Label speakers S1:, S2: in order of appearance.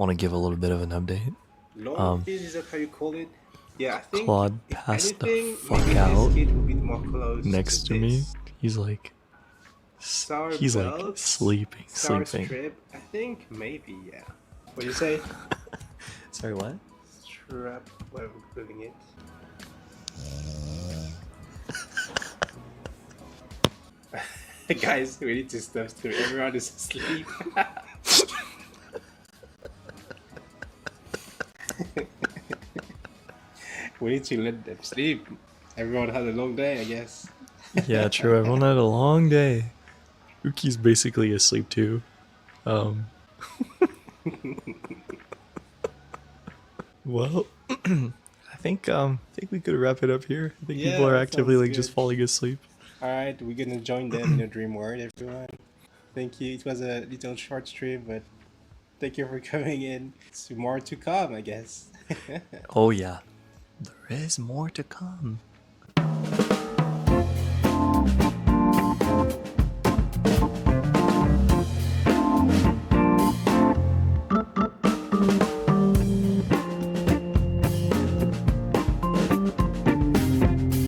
S1: want to give a little bit of an update.
S2: Long face, is that how you call it? Yeah, I think
S1: Claude
S2: if
S1: passed the
S2: anything,
S1: fuck
S2: maybe this
S1: out
S2: kid will be more close
S1: next
S2: to
S1: to me.
S2: this.
S1: He's like,
S2: Sour
S1: he's like
S2: belts, sour
S1: sleeping.
S2: strip. I think maybe, yeah. What do you say?
S1: Sorry, what?
S2: Strap. What am I putting it? Guys, we need to stop through. Everyone is asleep. We need to let them sleep. Everyone had a long day, I guess.
S1: Yeah, true. Everyone had a long day. Uki's basically asleep too. Well, I think we could wrap it up here. I think people
S2: Yeah,
S1: are
S2: that
S1: actively
S2: sounds
S1: like
S2: good.
S1: just falling asleep.
S2: Alright, we're gonna join them in a dream world, everyone. Thank you. It was a little short stream, but thank you for coming in. It's more to come, I guess.
S1: Oh yeah, there is more to come.